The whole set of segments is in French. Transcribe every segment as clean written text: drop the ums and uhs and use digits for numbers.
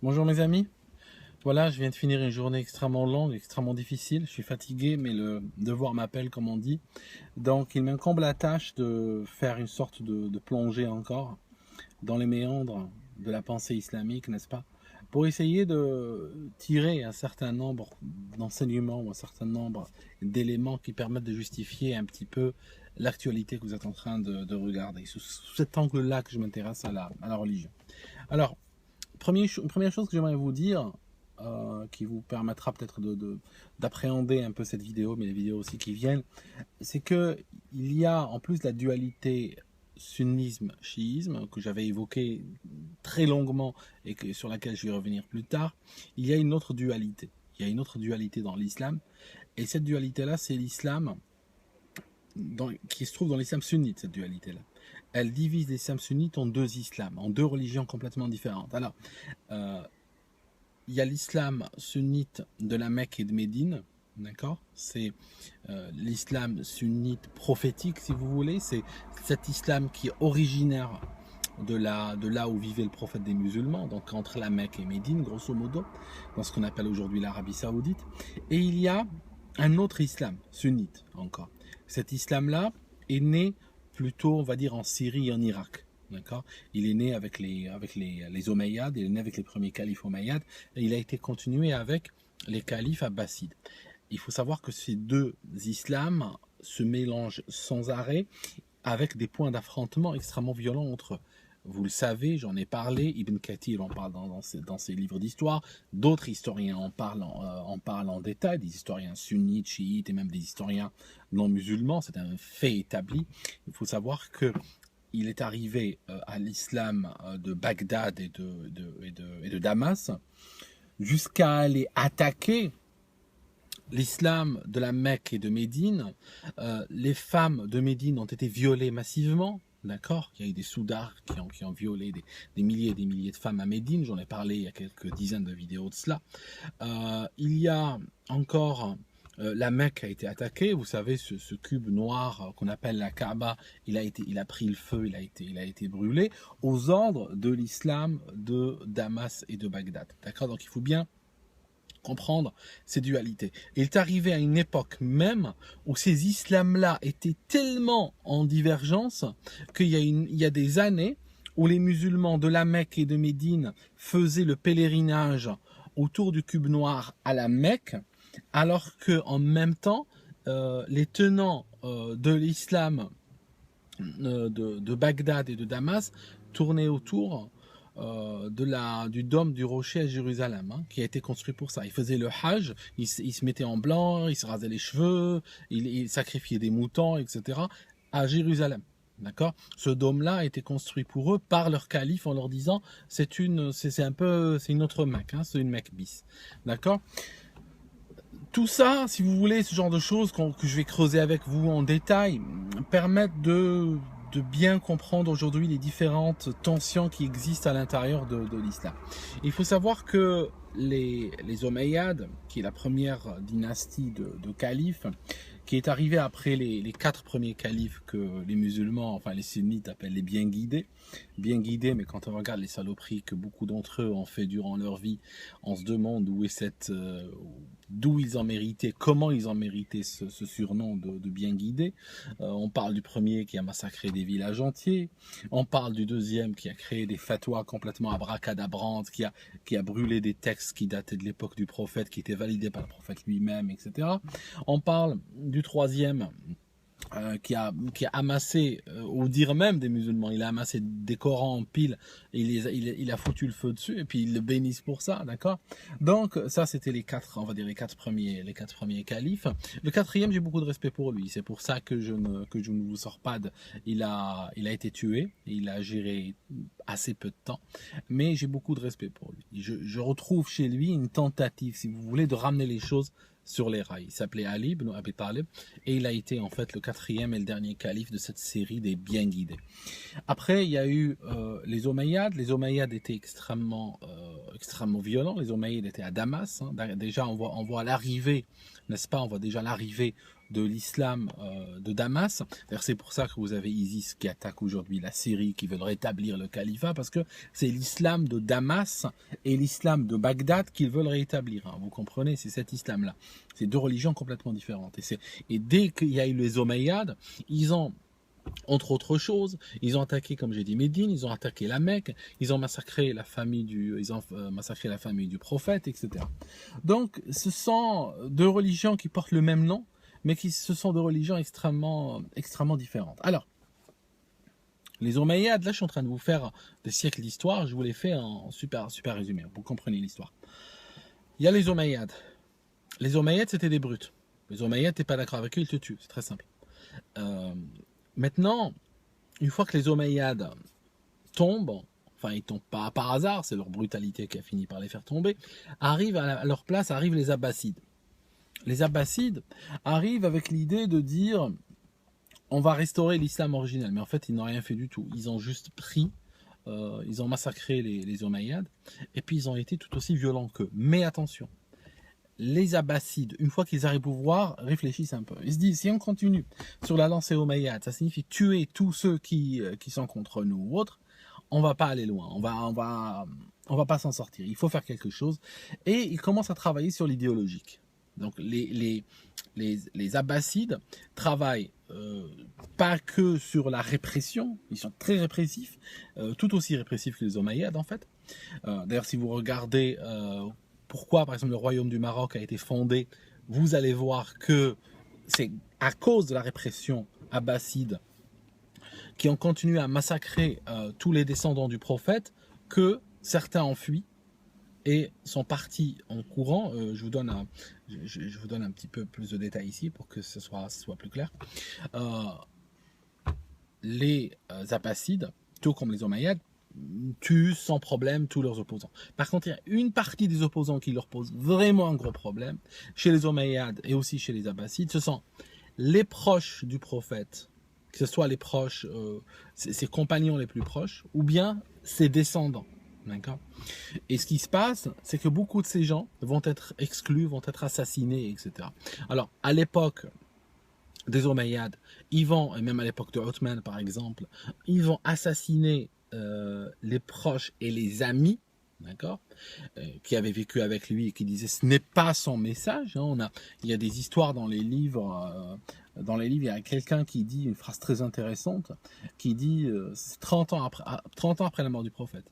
Bonjour mes amis, voilà je viens de finir une journée extrêmement longue, extrêmement difficile, je suis fatigué mais le devoir m'appelle comme on dit. Donc il m'incombe la tâche de faire une sorte de plongée encore dans les méandres de la pensée islamique, n'est-ce pas? Pour essayer de tirer un certain nombre d'enseignements ou un certain nombre d'éléments qui permettent de justifier un petit peu l'actualité que vous êtes en train de regarder. Sous cet angle-là que je m'intéresse à la religion. Alors, première chose que j'aimerais vous dire, qui vous permettra peut-être d'appréhender un peu cette vidéo, mais les vidéos aussi qui viennent, c'est que il y a en plus la dualité sunnisme-chiisme que j'avais évoqué très longuement et sur laquelle je vais revenir plus tard. Il y a une autre dualité. Il y a une autre dualité dans l'islam, et cette dualité-là, c'est l'islam qui se trouve dans l'islam sunnite, cette dualité-là. Elle divise l'islam sunnite en deux islams, en deux religions complètement différentes. Alors, euh, il y a l'islam sunnite de la Mecque et de Médine, d'accord? C'est l'islam sunnite prophétique, si vous voulez. C'est cet islam qui est originaire de là où vivait le prophète des musulmans, donc entre la Mecque et Médine, grosso modo, dans ce qu'on appelle aujourd'hui l'Arabie Saoudite. Et il y a un autre islam, sunnite encore. Cet islam-là est né plutôt, on va dire, en Syrie et en Irak. D'accord. Il est né avec les Omeyyades, il est né avec les premiers califes Omeyyades, et il a été continué avec les califes abbassides. Il faut savoir que ces deux islams se mélangent sans arrêt avec des points d'affrontement extrêmement violents entre eux. Vous le savez, j'en ai parlé, Ibn Kathir en parle dans ses livres d'histoire, d'autres historiens en parlent en détail, des historiens sunnites, chiites et même des historiens non musulmans, c'est un fait établi. Il faut savoir que il est arrivé à l'islam de Bagdad et de Damas jusqu'à aller attaquer l'islam de la Mecque et de Médine. Les femmes de Médine ont été violées massivement. D'accord. Il y a eu des soudards qui ont violé des milliers et des milliers de femmes à Médine. J'en ai parlé il y a quelques dizaines de vidéos de cela. Il y a encore la Mecque a été attaquée. Vous savez, ce cube noir qu'on appelle la Kaaba, il a pris le feu, il a été brûlé aux ordres de l'islam de Damas et de Bagdad. D'accord. Donc il faut bien comprendre ces dualités. Il est arrivé à une époque même où ces islams-là étaient tellement en divergence il y a des années où les musulmans de la Mecque et de Médine faisaient le pèlerinage autour du cube noir à la Mecque, alors que en même temps, les tenants de l'islam de Bagdad et de Damas tournaient autour du dôme du rocher à Jérusalem, hein, qui a été construit pour ça. Ils faisaient le Hajj, ils se mettaient en blanc, ils se rasaient les cheveux, ils sacrifiaient des moutons, etc. à Jérusalem. D'accord. Ce dôme-là a été construit pour eux par leur calife en leur disant c'est une autre Mecque, hein, c'est une Mecque bis. D'accord. Tout ça, si vous voulez, ce genre de choses que je vais creuser avec vous en détail, permettent de bien comprendre aujourd'hui les différentes tensions qui existent à l'intérieur de l'islam. Il faut savoir que les Omeyyades, qui est la première dynastie de califes, qui est arrivée après les quatre premiers califes que les musulmans, enfin les sunnites appellent les bien guidés, mais quand on regarde les saloperies que beaucoup d'entre eux ont fait durant leur vie, on se demande d'où ils ont mérité, comment ils ont mérité ce surnom de bien guidé. On parle du premier qui a massacré des villages entiers, on parle du deuxième qui a créé des fatwas complètement abracadabrantes, qui a brûlé des textes qui dataient de l'époque du prophète, qui étaient validés par le prophète lui-même, etc. On parle du troisième qui a amassé, au dire même des musulmans, il a amassé des Corans en pile, et il a foutu le feu dessus, et puis ils le bénissent pour ça, d'accord. Donc ça c'était les quatre, on va dire les quatre premiers califes. Le quatrième, j'ai beaucoup de respect pour lui, c'est pour ça que je ne vous sors pas il a été tué, il a géré assez peu de temps, mais j'ai beaucoup de respect pour lui. Je retrouve chez lui une tentative, si vous voulez, de ramener les choses sur les rails. Il s'appelait Ali ibn Abi Talib et il a été en fait le quatrième et le dernier calife de cette série des bien guidés. Après, il y a eu les Omeyyades. Les Omeyyades étaient extrêmement violents. Les Omeyyades étaient à Damas. Déjà, on voit l'arrivée, n'est-ce pas? On voit déjà l'arrivée de l'islam de Damas. D'ailleurs, c'est pour ça que vous avez ISIS qui attaque aujourd'hui la Syrie, qui veulent rétablir le califat, parce que c'est l'islam de Damas et l'islam de Bagdad qu'ils veulent rétablir. Vous comprenez? C'est cet islam-là. C'est deux religions complètement différentes. Et dès qu'il y a eu les Omeyyades, ils ont, entre autres choses, ils ont attaqué, comme j'ai dit, Médine, ils ont attaqué la Mecque, ils ont massacré la famille du prophète, etc. Donc, ce sont deux religions qui portent le même nom, mais ce sont deux religions extrêmement différentes. Alors, les Omeyyades, là, je suis en train de vous faire des siècles d'histoire, je vous les fais en super résumé, vous comprenez l'histoire. Il y a les Omeyyades. Les Omeyyades, c'était des brutes. Les Omeyyades, t'es pas d'accord avec eux, ils te tuent, c'est très simple. Maintenant, une fois que les Omeyyades tombent, enfin ils tombent pas par hasard, c'est leur brutalité qui a fini par les faire tomber, arrivent à leur place, arrivent les Abbassides. Les Abbassides arrivent avec l'idée de dire on va restaurer l'islam originel, mais en fait ils n'ont rien fait du tout. Ils ont juste pris, ils ont massacré les Omeyyades, et puis ils ont été tout aussi violents qu'eux. Mais attention, les Abbassides, une fois qu'ils arrivent au pouvoir, réfléchissent un peu. Ils se disent, si on continue sur la lancée Omeyyade, ça signifie tuer tous ceux qui sont contre nous ou autres, on va pas aller loin, on va pas s'en sortir. Il faut faire quelque chose. Et ils commencent à travailler sur l'idéologique. Donc les Abbassides travaillent pas que sur la répression, ils sont très répressifs, tout aussi répressifs que les Omeyyades en fait. D'ailleurs, si vous regardez pourquoi, par exemple, le royaume du Maroc a été fondé, vous allez voir que c'est à cause de la répression abbasside qui ont continué à massacrer tous les descendants du prophète que certains ont fui et sont partis en courant. Je vous donne un petit peu plus de détails ici pour que ce soit plus clair. Les Abbassides, tout comme les Omeyyades, tuent sans problème tous leurs opposants. Par contre, il y a une partie des opposants qui leur pose vraiment un gros problème, chez les Omeyyades et aussi chez les Abbassides, ce sont les proches du prophète, que ce soit les proches, ses compagnons les plus proches, ou bien ses descendants. D'accord ? Et ce qui se passe, c'est que beaucoup de ces gens vont être exclus, vont être assassinés, etc. Alors, à l'époque des Omeyyades, ils vont, et même à l'époque de Othman par exemple, ils vont assassiner les proches et les amis, d'accord, qui avaient vécu avec lui et qui disaient ce n'est pas son message. Il y a des histoires dans les livres. Il y a quelqu'un qui dit une phrase très intéressante, qui dit 30 ans après la mort du prophète.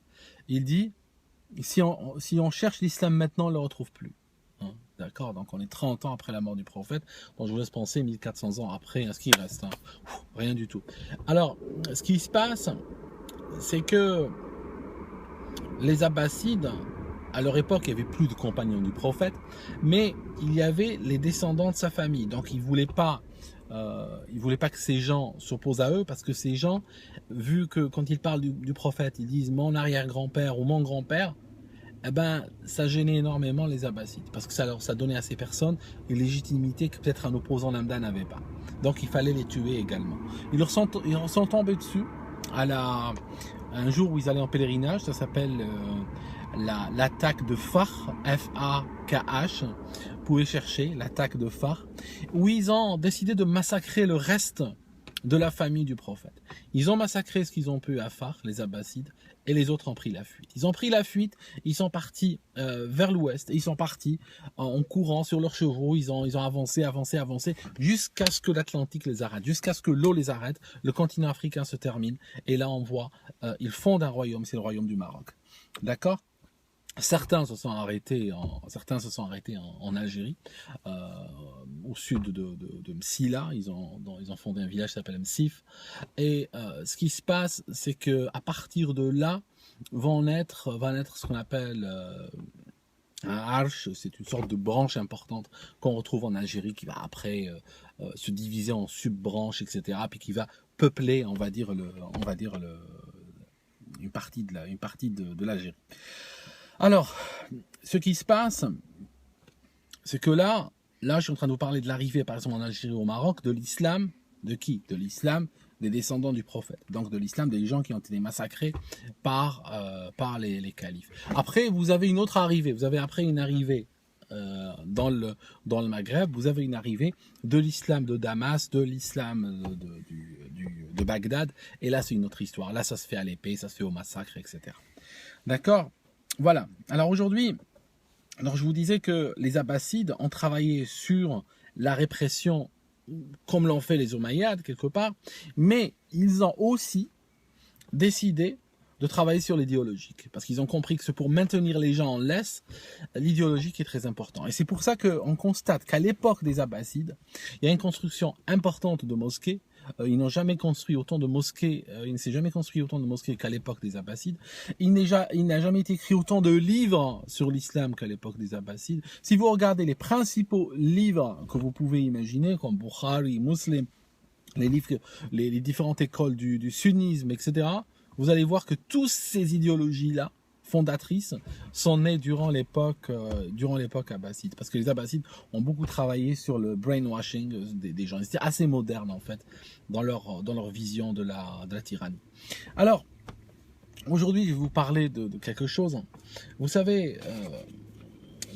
Il dit si on cherche l'islam maintenant, on ne le retrouve plus. D'accord, donc on est 30 ans après la mort du prophète. Donc je vous laisse penser 1400 ans après, ce qui reste. Rien du tout. Alors, ce qui se passe, c'est que les Abbassides, à leur époque, il n'y avait plus de compagnons du prophète, mais il y avait les descendants de sa famille. Donc ils ne voulaient pas que ces gens s'opposent à eux, parce que ces gens, vu que quand ils parlent du prophète, ils disent mon arrière-grand-père ou mon grand-père, eh ben, ça gênait énormément les Abbassides, parce que ça donnait à ces personnes une légitimité que peut-être un opposant lambda n'avait pas. Donc il fallait les tuer également. Ils leur sont tombés dessus un jour où ils allaient en pèlerinage, ça s'appelle l'attaque de Fakh, F-A-K-H, vous pouvez chercher l'attaque de Fakh, où ils ont décidé de massacrer le reste de la famille du prophète. Ils ont massacré ce qu'ils ont pu à Fakh, les Abbassides, et les autres ont pris la fuite. Ils ont pris la fuite, ils sont partis vers l'ouest, ils sont partis en courant sur leurs chevaux, ils ont avancé, jusqu'à ce que l'Atlantique les arrête, jusqu'à ce que l'eau les arrête, le continent africain se termine, et là on voit, ils fondent un royaume, c'est le royaume du Maroc. D'accord ? Certains se sont arrêtés en Algérie, au sud de Msila. Ils ont fondé un village qui s'appelle Msif. Et ce qui se passe, c'est que à partir de là va naître ce qu'on appelle un arche. C'est une sorte de branche importante qu'on retrouve en Algérie, qui va après se diviser en sub-branches, etc. Puis qui va peupler, on va dire une partie de l'Algérie. Alors, ce qui se passe, c'est que là, je suis en train de vous parler de l'arrivée, par exemple, en Algérie, au Maroc, de l'islam, de qui ? De l'islam des descendants du prophète, donc de l'islam, des gens qui ont été massacrés par les califes. Après, vous avez une autre arrivée, vous avez après une arrivée dans le Maghreb, vous avez une arrivée de l'islam de Damas, de l'islam de Bagdad, et là c'est une autre histoire, là ça se fait à l'épée, ça se fait au massacre, etc. D'accord? Voilà. Alors aujourd'hui, je vous disais que les Abbassides ont travaillé sur la répression comme l'ont fait les Omeyyades quelque part, mais ils ont aussi décidé de travailler sur l'idéologique, parce qu'ils ont compris que c'est pour maintenir les gens en laisse, l'idéologique est très important. Et c'est pour ça qu'on constate qu'à l'époque des Abbassides, il y a une construction importante de mosquées. Ils n'ont jamais construit autant de mosquées, il ne s'est jamais construit autant de mosquées qu'à l'époque des Abbassides. Il n'a jamais été écrit autant de livres sur l'islam qu'à l'époque des Abbassides. Si vous regardez les principaux livres que vous pouvez imaginer, comme Bukhari, Muslim, les livres, les différentes écoles du sunnisme, etc., vous allez voir que toutes ces idéologies-là, fondatrices, sont nées durant l'époque abbasside. Parce que les Abbassides ont beaucoup travaillé sur le brainwashing des gens. Ils étaient assez modernes, en fait, dans leur vision de la tyrannie. Alors, aujourd'hui, je vais vous parler de quelque chose. Vous savez,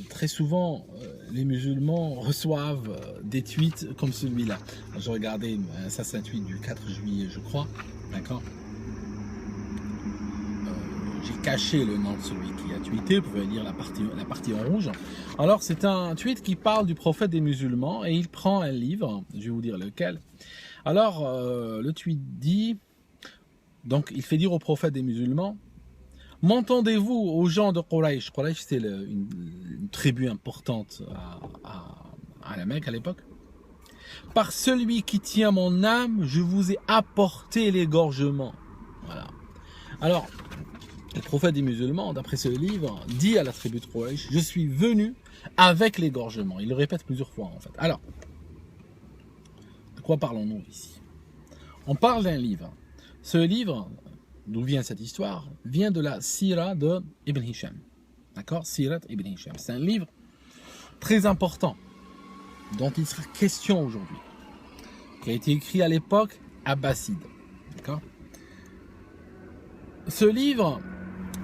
très souvent, les musulmans reçoivent des tweets comme celui-là. Je regardais, ça c'est un tweet du 4 juillet, je crois, d'accord. J'ai caché le nom de celui qui a tweeté, vous pouvez lire la partie en rouge. Alors c'est un tweet qui parle du prophète des musulmans et il prend un livre, je vais vous dire lequel. Alors le tweet dit, donc il fait dire au prophète des musulmans, m'entendez-vous aux gens de Quraysh? Quraysh c'était une tribu importante à la Mecque à l'époque. Par celui qui tient mon âme, je vous ai apporté l'égorgement. Voilà. Alors, le prophète des musulmans, d'après ce livre, dit à la tribu de Quraysh, je suis venu avec l'égorgement. Il le répète plusieurs fois en fait. Alors, de quoi parlons-nous ici? On parle d'un livre. Ce livre, d'où vient cette histoire, vient de la Sira de Ibn Hisham. D'accord? Sirat Ibn Hisham. C'est un livre très important dont il sera question aujourd'hui, qui a été écrit à l'époque abbasside. D'accord? Ce livre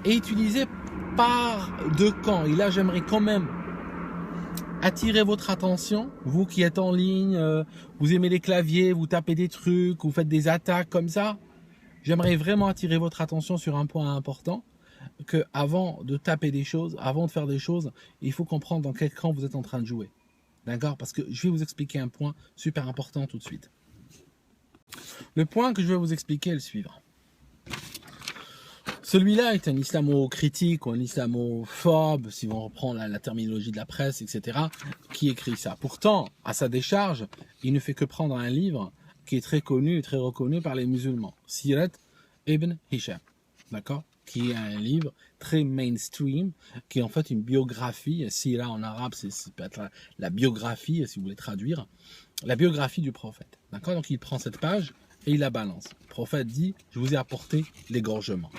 est utilisé par deux camps. Et là, j'aimerais quand même attirer votre attention, vous qui êtes en ligne, vous aimez les claviers, vous tapez des trucs, vous faites des attaques comme ça. J'aimerais vraiment attirer votre attention sur un point important, que avant de taper des choses, avant de faire des choses, il faut comprendre dans quel camp vous êtes en train de jouer. D'accord? Parce que je vais vous expliquer un point super important tout de suite. Le point que je vais vous expliquer est le suivant. Celui-là est un islamo-critique ou un islamophobe, si on reprend la terminologie de la presse, etc., qui écrit ça. Pourtant, à sa décharge, il ne fait que prendre un livre qui est très connu et très reconnu par les musulmans, Sirat Ibn Hisham, d'accord, qui est un livre très mainstream, qui est en fait une biographie. Sira en arabe, c'est peut-être la biographie, si vous voulez traduire, la biographie du prophète. D'accord. Donc il prend cette page et il la balance. Le prophète dit, je vous ai apporté l'égorgement.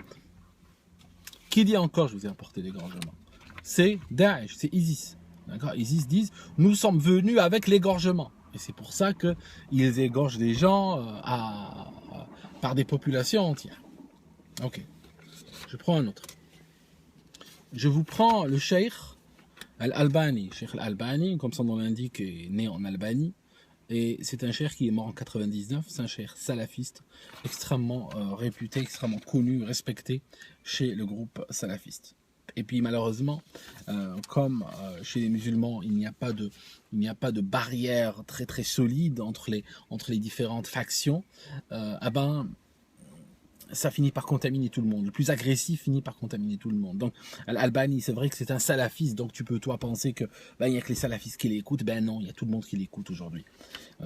Qui dit encore, je vous ai apporté l'égorgement? C'est Daesh, c'est ISIS. D'accord. ISIS disent, nous sommes venus avec l'égorgement. Et c'est pour ça qu'ils égorgent des gens par des populations entières. Ok. Je prends un autre. Je vous prends le Cheikh Al-Albani. Cheikh Al-Albani, comme son nom l'indique, est né en Albanie. Et c'est un cheikh qui est mort en 99. C'est un cheikh salafiste, extrêmement réputé, extrêmement connu, respecté chez le groupe salafiste. Et puis malheureusement, comme chez les musulmans, il n'y a pas de barrière très très solide entre les différentes factions, ça finit par contaminer tout le monde. Le plus agressif finit par contaminer tout le monde. Donc, l'Albanie, c'est vrai que c'est un salafiste, donc tu peux, toi, penser que il y a que les salafistes qui l'écoutent. Ben non, il y a tout le monde qui l'écoute aujourd'hui.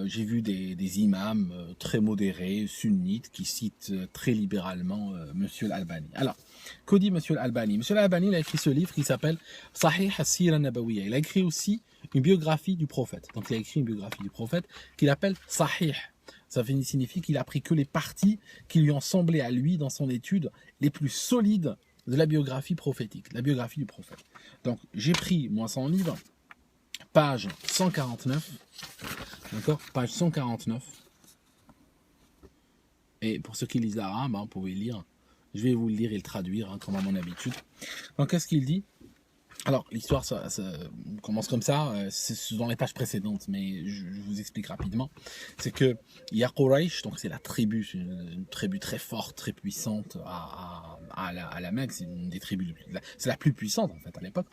J'ai vu des imams très modérés, sunnites, qui citent très libéralement Monsieur l'Albani. Alors, que dit Monsieur l'Albani? Monsieur l'Albani, il a écrit ce livre qui s'appelle Sahih as-Sira Nabawiyya. Il a écrit aussi une biographie du prophète. Donc, il a écrit une biographie du prophète qu'il appelle Sahih. Ça signifie qu'il a pris que les parties qui lui ont semblé à lui dans son étude les plus solides de la biographie prophétique, la biographie du prophète. Donc j'ai pris, moi, son livre, page 149, d'accord, page 149. Et pour ceux qui lisent l'arabe, vous pouvez lire. Je vais vous le lire et le traduire, comme à mon habitude. Donc, qu'est-ce qu'il dit? Alors, l'histoire ça commence comme ça, c'est dans les pages précédentes, mais je vous explique rapidement. C'est que il y a Quraysh, donc c'est la tribu, une tribu très forte, très puissante à la Mecque, c'est une des tribus, c'est la plus puissante en fait à l'époque.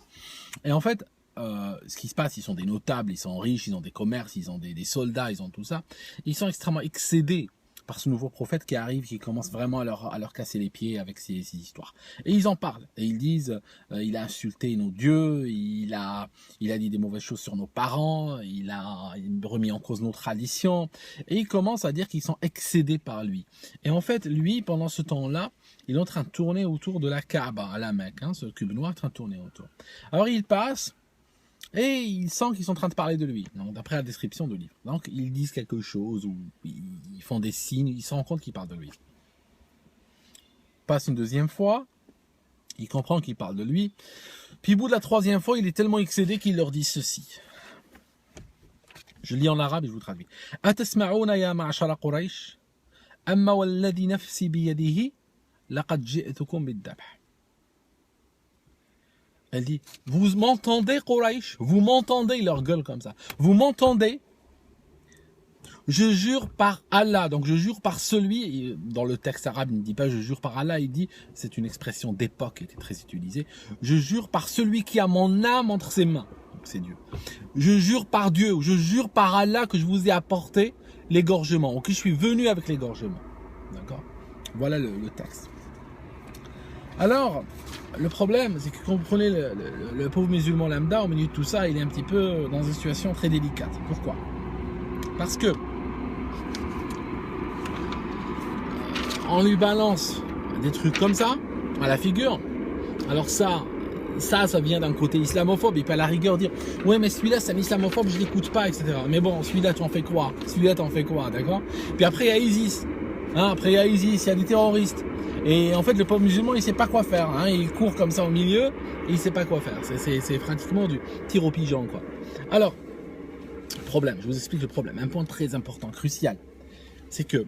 Et en fait, ce qui se passe, ils sont des notables, ils sont riches, ils ont des commerces, ils ont des soldats, ils ont tout ça. Ils sont extrêmement excédés par ce nouveau prophète qui arrive, qui commence vraiment à leur casser les pieds avec ces histoires. Et ils en parlent, et ils disent, il a insulté nos dieux, il a dit des mauvaises choses sur nos parents, il a remis en cause nos traditions, et ils commencent à dire qu'ils sont excédés par lui. Et en fait, lui, pendant ce temps-là, il est en train de tourner autour de la Kaaba, à la Mecque, ce cube noir est en train de tourner autour. Alors il passe, et il sent qu'ils sont en train de parler de lui, d'après la description du livre. Donc ils disent quelque chose, ou ils font des signes, ils se rendent compte qu'ils parlent de lui. Passe une deuxième fois, il comprend qu'ils parlent de lui, puis au bout de la troisième fois, il est tellement excédé qu'il leur dit ceci. Je lis en arabe et je vous traduis. Atasma'una ya ma'ashara Quraysh, amma walladhi nafsi biyadihi, laqad ji'tukum bid-dabh. Elle dit, vous m'entendez Quraysh? Vous m'entendez? Il leur gueule comme ça. Vous m'entendez? Je jure par Allah, donc je jure par celui, dans le texte arabe il ne dit pas je jure par Allah, il dit, c'est une expression d'époque qui était très utilisée, je jure par celui qui a mon âme entre ses mains, donc c'est Dieu. Je jure par Dieu, je jure par Allah que je vous ai apporté l'égorgement, ou que je suis venu avec l'égorgement. D'accord? Voilà le texte. Alors, le problème, c'est que quand vous prenez le pauvre musulman lambda, au milieu de tout ça, il est un petit peu dans une situation très délicate. Pourquoi? Parce que on lui balance des trucs comme ça, à la figure. Alors ça vient d'un côté islamophobe. Il peut à la rigueur dire, ouais, mais celui-là, c'est un islamophobe, je l'écoute pas, etc. Mais bon, celui-là, tu en fais quoi? Celui-là, t'en fais quoi, d'accord? Puis après, il y a ISIS. Après, il y a ISIS, il y a des terroristes. Et en fait, le pauvre musulman, il sait pas quoi faire. Il court comme ça au milieu, et il sait pas quoi faire. C'est pratiquement du tir au pigeon, quoi. Alors, problème, je vous explique le problème. Un point très important, crucial, c'est que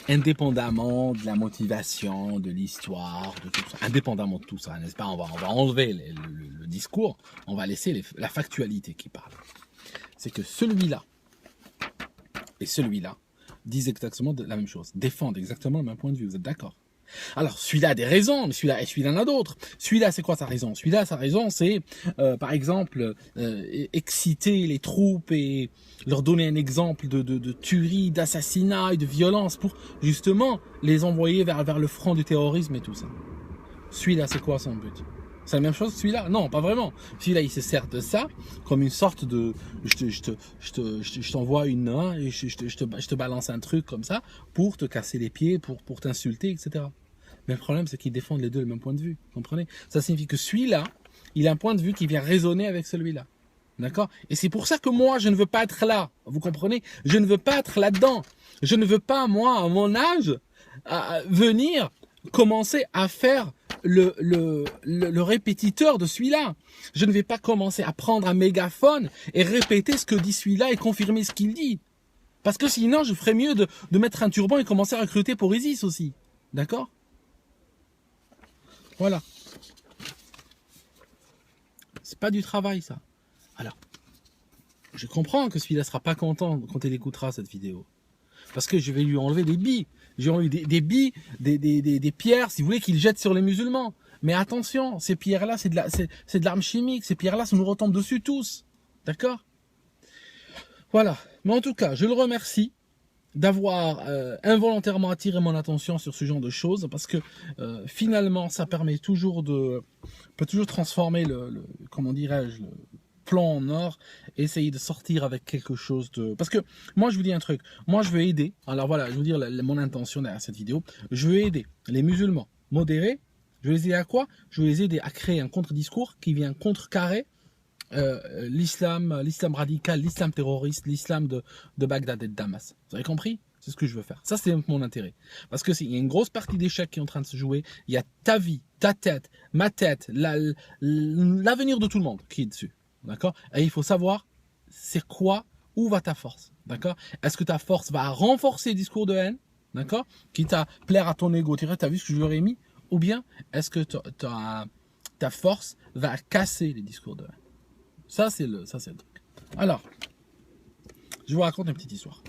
indépendamment de la motivation, de l'histoire, de tout ça, indépendamment de tout ça, n'est-ce pas, on va enlever le discours, on va laisser la factualité qui parle. C'est que celui-là et celui-là disent exactement la même chose, défendent exactement le même point de vue, vous êtes d'accord? Alors, celui-là a des raisons, mais celui-là en a d'autres. Celui-là, c'est quoi sa raison? Celui-là, sa raison, c'est, par exemple, exciter les troupes et leur donner un exemple de tuerie, d'assassinat et de violence pour, justement, les envoyer vers le front du terrorisme et tout ça. Celui-là, c'est quoi son but? C'est la même chose que celui-là? Non, pas vraiment. Celui-là, il se sert de ça comme une sorte de... Je t'envoie une main et je te balance un truc comme ça pour te casser les pieds, pour t'insulter, etc. Mais le problème, c'est qu'ils défendent les deux le même point de vue. Vous comprenez? Ça signifie que celui-là, il a un point de vue qui vient résonner avec celui-là. D'accord? Et c'est pour ça que moi, je ne veux pas être là. Vous comprenez? Je ne veux pas être là-dedans. Je ne veux pas, moi, à mon âge, venir commencer à faire le répétiteur de celui-là. Je ne vais pas commencer à prendre un mégaphone et répéter ce que dit celui-là et confirmer ce qu'il dit. Parce que sinon, je ferais mieux de mettre un turban et commencer à recruter pour ISIS aussi. D'accord? Voilà. C'est pas du travail, ça. Alors, je comprends que celui-là sera pas content quand il écoutera cette vidéo. Parce que je vais lui enlever des billes. J'ai enlevé des billes, des pierres, si vous voulez, qu'il jette sur les musulmans. Mais attention, ces pierres-là, c'est de l'arme chimique. Ces pierres-là, ça nous retombe dessus tous. D'accord? Voilà. Mais en tout cas, je le remercie d'avoir involontairement attiré mon attention sur ce genre de choses, parce que finalement, ça permet toujours peut toujours transformer comment dirais-je, le plan en or, essayer de sortir avec quelque chose de... Parce que moi, je vous dis un truc, moi je veux aider, alors voilà, je veux dire mon intention derrière cette vidéo, je veux aider les musulmans modérés, je veux les aider à quoi? Je veux les aider à créer un contre-discours qui vient contrecarrer l'islam radical, l'islam terroriste, l'islam de Bagdad et de Damas. Vous avez compris? C'est ce que je veux faire. Ça, c'est mon intérêt. Parce que il y a une grosse partie d'échecs qui est en train de se jouer. Il y a ta vie, ta tête, ma tête, l'avenir de tout le monde qui est dessus. D'accord? Et il faut savoir, c'est quoi, où va ta force? D'accord? Est-ce que ta force va renforcer le discours de haine? D'accord? Quitte à plaire à ton ego. Tu as vu ce que je leur ai mis? Ou bien est-ce que ta force va casser les discours de haine? Ça, c'est le truc. Alors, je vous raconte une petite histoire.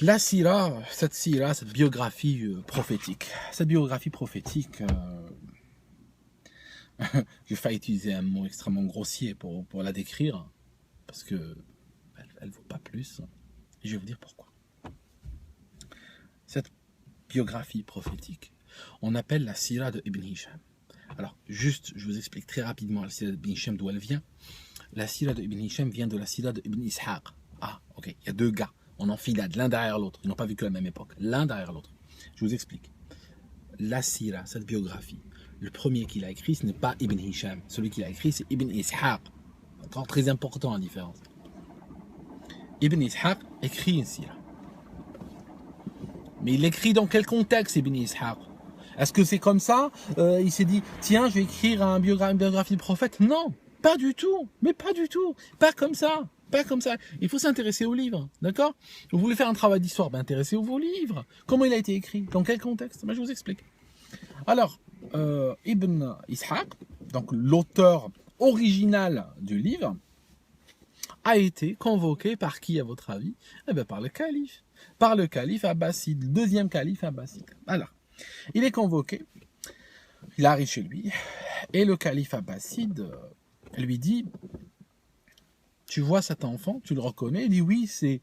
La sira, cette biographie prophétique. Cette biographie prophétique, j'ai failli utiliser un mot extrêmement grossier pour la décrire, parce que elle vaut pas plus. Et je vais vous dire pourquoi. Cette biographie prophétique, on appelle la sira de Ibn Hisham. Alors, juste, je vous explique très rapidement la sira d'Ibn Hisham d'où elle vient. La sira de Ibn Hisham vient de la sira de Ibn Ishaq. Ah, ok, il y a deux gars en enfilade, l'un derrière l'autre. Ils n'ont pas vécu à la même époque, l'un derrière l'autre. Je vous explique. La sira, cette biographie, le premier qui l'a écrit, ce n'est pas Ibn Hisham. Celui qui l'a écrit, c'est Ibn Ishaq. Encore très important la différence. Ibn Ishaq écrit une sira. Mais il l'écrit dans quel contexte, Ibn Ishaq? Est-ce que c'est comme ça? Il s'est dit, tiens, je vais écrire une biographie de prophète? Non, pas du tout. Mais pas du tout. Pas comme ça. Pas comme ça. Il faut s'intéresser aux livres. D'accord? Vous voulez faire un travail d'histoire? Ben, intéressez-vous aux livres. Comment il a été écrit? Dans quel contexte? Ben, je vous explique. Alors, Ibn Ishaq, donc l'auteur original du livre, a été convoqué par qui, à votre avis? Eh bien, par le calife. Par le calife abbasside, le deuxième calife abbasside. Alors, il est convoqué, il arrive chez lui, et le calife abbasside lui dit, tu vois cet enfant, tu le reconnais? Il dit, oui, c'est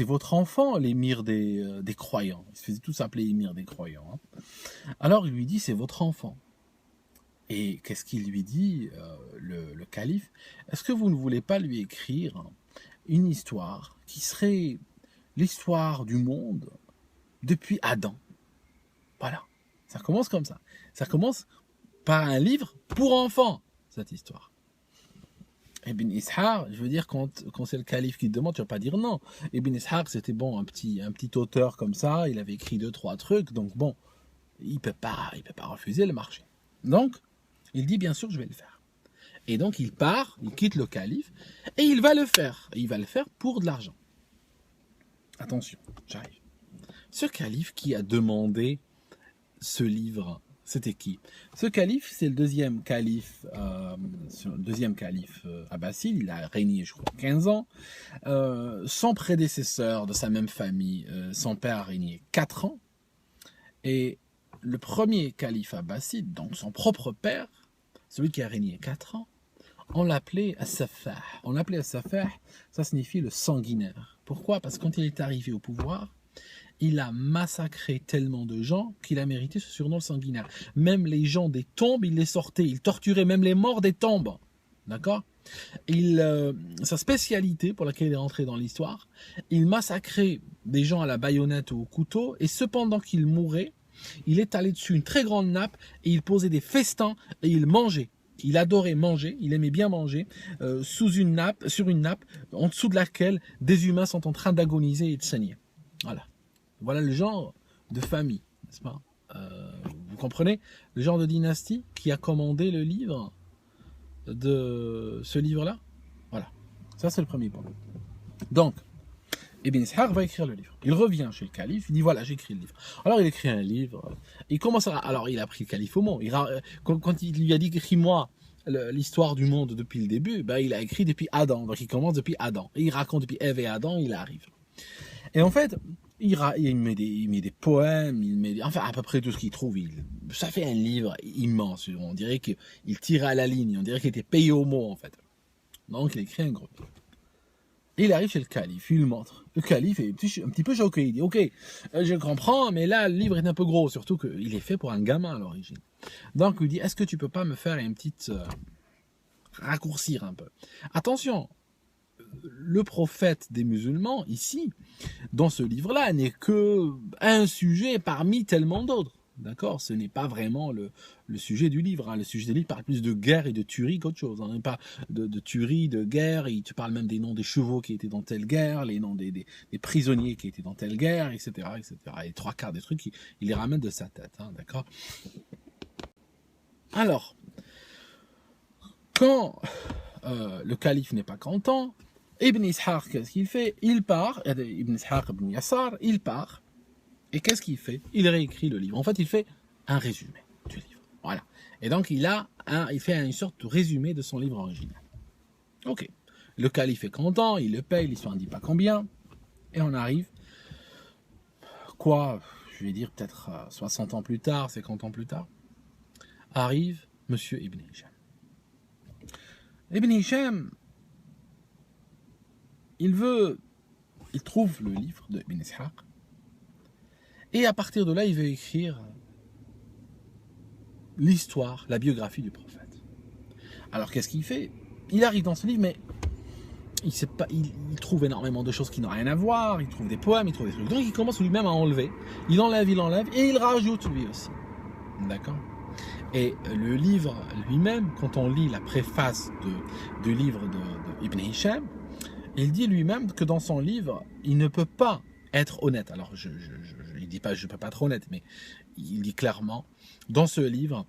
votre enfant, l'émir des croyants. Ils se faisaient tous appeler émir des croyants. Hein. Alors, il lui dit, c'est votre enfant. Et qu'est-ce qu'il lui dit, le calife? Est-ce que vous ne voulez pas lui écrire une histoire qui serait l'histoire du monde depuis Adam? Voilà, ça commence comme ça. Ça commence par un livre pour enfants, cette histoire. Ibn Ishaq, je veux dire, quand c'est le calife qui te demande, tu vas pas dire non. Ibn Ishaq, c'était bon, un petit auteur comme ça, il avait écrit 2-3 trucs, donc bon, il peut pas refuser le marché. Donc, il dit bien sûr je vais le faire. Et donc il part, il quitte le calife, et il va le faire. Et il va le faire pour de l'argent. Attention, j'arrive. Ce calife qui a demandé ce livre, c'était qui? Ce calife, c'est le deuxième calife abbasside, il a régné, je crois, 15 ans. Son prédécesseur de sa même famille, son père a régné 4 ans. Et le premier calife abbasside, donc son propre père, celui qui a régné 4 ans, on l'appelait As-Saffah. On l'appelait As-Saffah, ça signifie le sanguinaire. Pourquoi? Parce que quand il est arrivé au pouvoir, il a massacré tellement de gens qu'il a mérité ce surnom sanguinaire. Même les gens des tombes, il les sortait. Il torturait même les morts des tombes. D'accord? Sa spécialité pour laquelle il est rentré dans l'histoire, il massacrait des gens à la baïonnette ou au couteau, et cependant qu'il mourait, il étalait dessus une très grande nappe et il posait des festins et il mangeait. Il adorait manger, il aimait bien manger, sur une nappe, en dessous de laquelle des humains sont en train d'agoniser et de saigner. Voilà le genre de famille, n'est-ce pas? Vous comprenez? Le genre de dynastie qui a commandé le livre de ce livre-là. Voilà, ça c'est le premier point. Donc, Ibn Ishaq va écrire le livre. Il revient chez le calife, il dit voilà, j'ai écrit le livre. Alors il écrit un livre, il commence à... Alors il a pris le calife au mot. Quand il lui a dit écris-moi l'histoire du monde depuis le début, ben, il a écrit depuis Adam. Donc il commence depuis Adam. Et il raconte depuis Ève et Adam, il arrive. Et en fait, il met des poèmes, enfin à peu près tout ce qu'il trouve. Ça fait un livre immense. On dirait qu'il tirait à la ligne, on dirait qu'il était payé au mot en fait. Donc il écrit un gros livre. Et il arrive chez le calife, il le montre. Le calife est un petit peu choqué. Il dit ok, je comprends, mais là le livre est un peu gros, surtout qu'il est fait pour un gamin à l'origine. Donc il dit est-ce que tu peux pas me faire une petite raccourcir un peu? Attention, le prophète des musulmans ici, dans ce livre-là, n'est que un sujet parmi tellement d'autres. D'accord? Ce n'est pas vraiment le sujet du livre. Hein. Le sujet du livre parle plus de guerre et de tuerie qu'autre chose. Hein. Pas de tuerie, de guerre. Et tu parles même des noms des chevaux qui étaient dans telle guerre, les noms des prisonniers qui étaient dans telle guerre, etc. etc. Et 3/4 des trucs, il les ramène de sa tête. Hein, d'accord? Alors, quand le calife n'est pas content. Ibn Ishaq, qu'est-ce qu'il fait? Il part, Ibn Ishaq ibn Yassar, il part, et qu'est-ce qu'il fait? Il réécrit le livre. En fait, il fait un résumé du livre. Voilà. Et donc, il fait une sorte de résumé de son livre original. Ok. Le calife est content, il le paye, l'histoire ne dit pas combien, et on arrive, je vais dire peut-être 60 ans plus tard, 50 ans plus tard, arrive Monsieur Ibn Hisham. Ibn Hisham, il trouve le livre de Ibn Ishaq, et à partir de là, il veut écrire l'histoire, la biographie du prophète. Alors qu'est-ce qu'il fait? Il arrive dans ce livre, mais il trouve énormément de choses qui n'ont rien à voir, il trouve des poèmes, il trouve des trucs. Donc il commence lui-même à enlever, il enlève, et il rajoute lui aussi. D'accord? Et le livre lui-même, quand on lit la préface du livre de Ibn Hisham, il dit lui-même que dans son livre, il ne peut pas être honnête. Alors, il ne dit pas je ne peux pas être honnête, mais il dit clairement, dans ce livre,